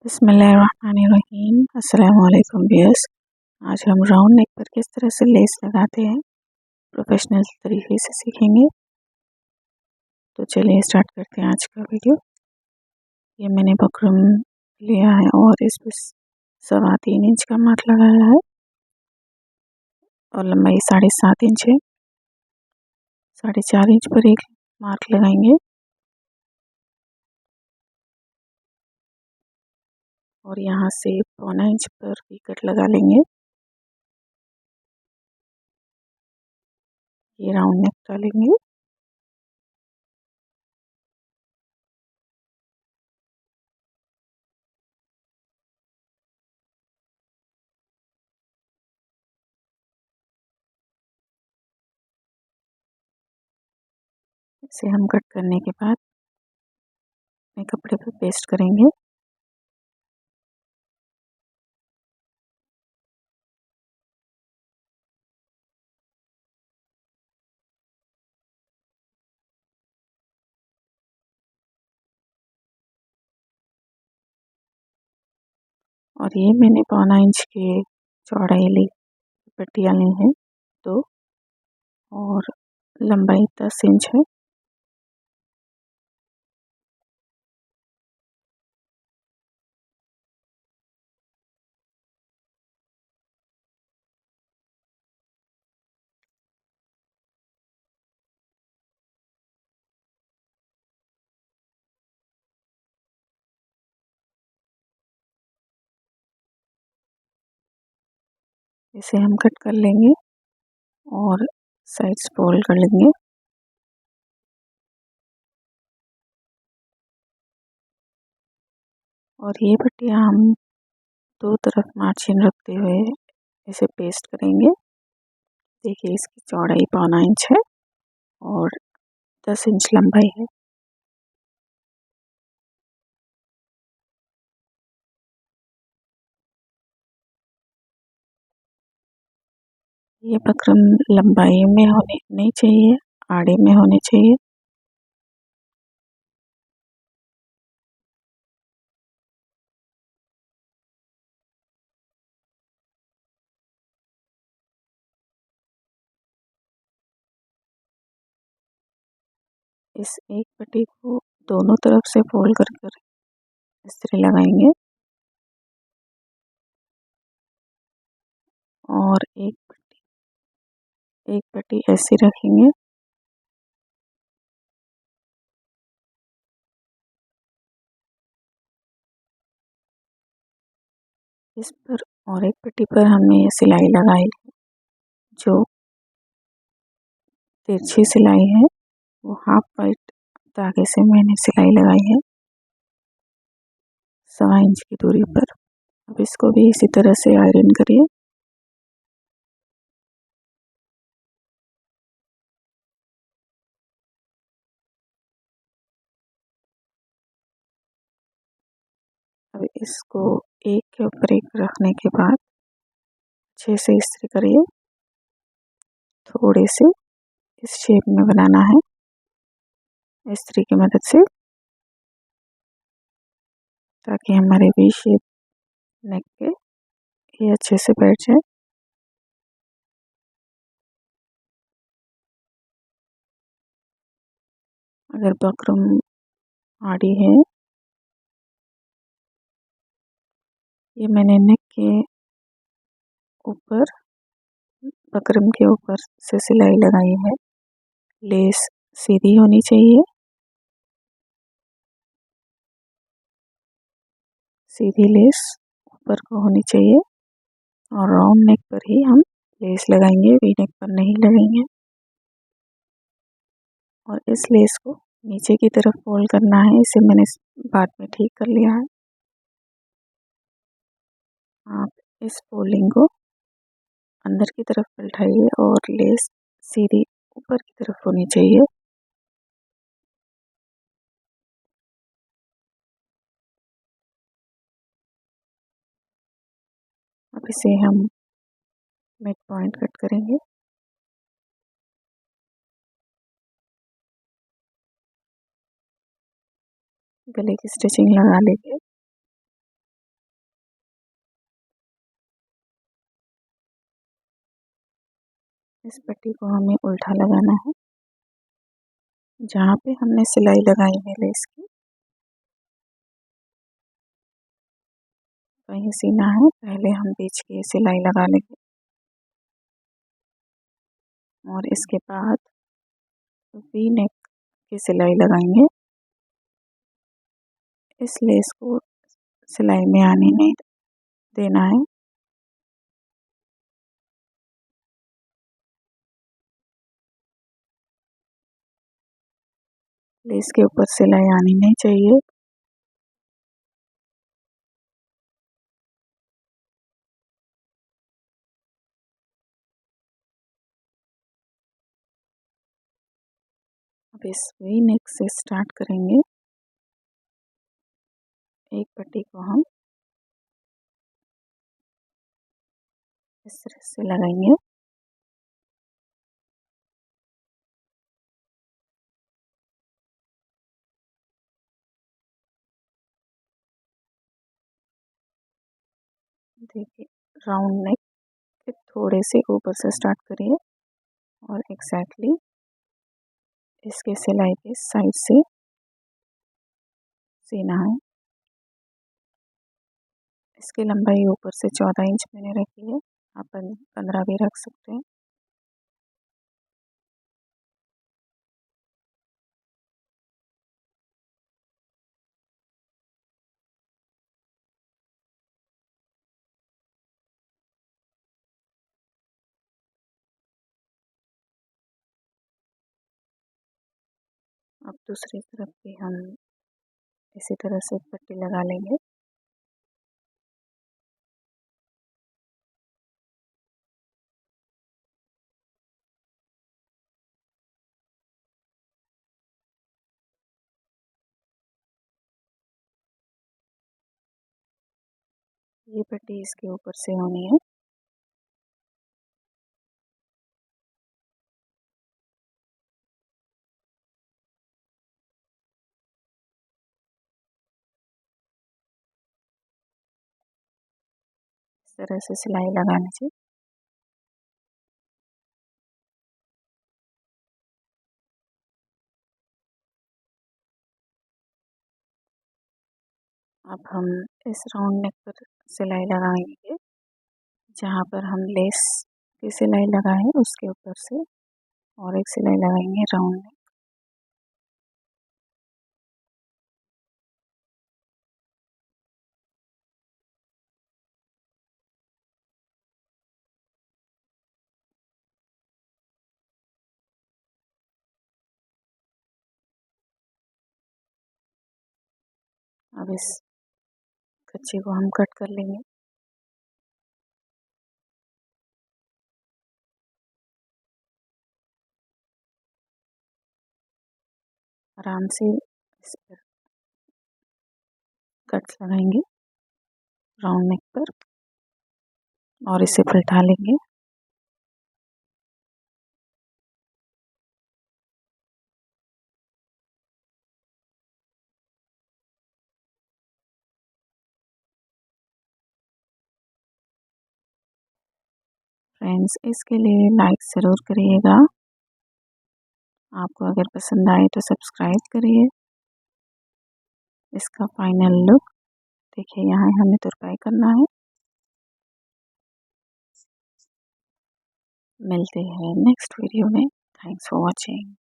बिस्मिल्लाहिर्रहमानिर्रहीम। अस्सलाम वालेकुम व्यूअर्स। आज हम राउंड नेक पर किस तरह से लेस लगाते हैं प्रोफेशनल तरीके से सीखेंगे। तो चलिए स्टार्ट करते हैं आज का वीडियो। ये मैंने बकरम लिया है और इस पर 3.25 इंच का मार्क लगाया है और लंबाई 7.5 इंच है। 4.5 इंच पर एक मार्क लगाएंगे और यहाँ से 1.25 इंच पर भी कट लगा लेंगे। ये राउंड नेक डालेंगे। इसे हम कट करने के बाद अपने कपड़े पर पेस्ट करेंगे। और ये मैंने 1.25 इंच के चौड़ाई ली, पट्टियाँ ली हैं 2 और लंबाई 10 इंच है। इसे हम कट कर लेंगे और साइड्स फोल्ड कर लेंगे। और ये पट्टियाँ हम 2 तरफ मार्जिन रखते हुए इसे पेस्ट करेंगे। देखिए इसकी चौड़ाई 1.25 इंच है और 10 इंच लंबाई है। ये बकरम लंबाई में होने नहीं चाहिए, आड़े में होने चाहिए। इस एक पट्टी को दोनों तरफ से फोल्ड कर कर इस तरह लगाएंगे और एक पट्टी ऐसी रखेंगे। इस पर और एक पट्टी पर हमने ये सिलाई लगाई, जो तिरछी सिलाई है वो हाफ वाइट धागे से मैंने सिलाई लगाई है 1.25 इंच की दूरी पर। अब इसको भी इसी तरह से आयरन करिए। अब इसको एक के ऊपर एक रखने के बाद अच्छे से इस्त्री करिए। थोड़े से इस शेप में बनाना है इस्त्री की मदद से, ताकि हमारे वी शेप नेक पे ये अच्छे से बैठ जाए। अगर बकरम आड़ी है, ये मैंने नेक के ऊपर बकरम के ऊपर से सिलाई लगाई है। लेस सीधी होनी चाहिए, सीधी लेस ऊपर को होनी चाहिए और राउंड नेक पर ही हम लेस लगाएंगे, वी नेक पर नहीं लगाएंगे। और इस लेस को नीचे की तरफ फोल्ड करना है। इसे मैंने बाद में ठीक कर लिया है। आप इस फोल्डिंग को अंदर की तरफ पलटाइए और लेस सीधी ऊपर की तरफ होनी चाहिए। अब इसे हम मिड पॉइंट कट करेंगे। गले की स्टिचिंग लगा लेंगे। इस पट्टी को हमें उल्टा लगाना है। जहाँ पे हमने सिलाई लगाई है लेस की वहीं सीना है। पहले हम बीच की सिलाई लगा लेंगे और इसके बाद वी नेक की सिलाई लगाएंगे। इस लेस को सिलाई में आने नहीं देना है। लेस के ऊपर सिलाई आनी नहीं चाहिए। अब इस वी नेक से स्टार्ट करेंगे। एक पट्टी को हम इस तरह से लगाएंगे। देखिए, राउंड नेक के थोड़े से ऊपर से स्टार्ट करिए और एग्जैक्टली इसके सिलाई के साइड से सीना है। इसकी लंबाई ऊपर से 14 इंच मैंने रखी है, आप 15 भी रख सकते हैं। अब दूसरी तरफ भी हम इसी तरह से पट्टी लगा लेंगे। ये पट्टी इसके ऊपर से होनी है। इस तरह से सिलाई लगानी चाहिए। अब हम इस राउंड नेक पर सिलाई लगाएंगे। जहाँ पर हम लेस की सिलाई लगाए उसके ऊपर से और एक सिलाई लगाएंगे राउंड नेक। अब इस कच्चे को हम कट कर लेंगे। आराम से इस पर कट्स लगाएंगे राउंड नेक पर और इसे पलटा लेंगे। फ्रेंड्स, इसके लिए लाइक ज़रूर करिएगा। आपको अगर पसंद आए तो सब्सक्राइब करिए। इसका फाइनल लुक देखिए, यहाँ हमें तुरपाई करना है। मिलते हैं नेक्स्ट वीडियो में। Thanks for watching.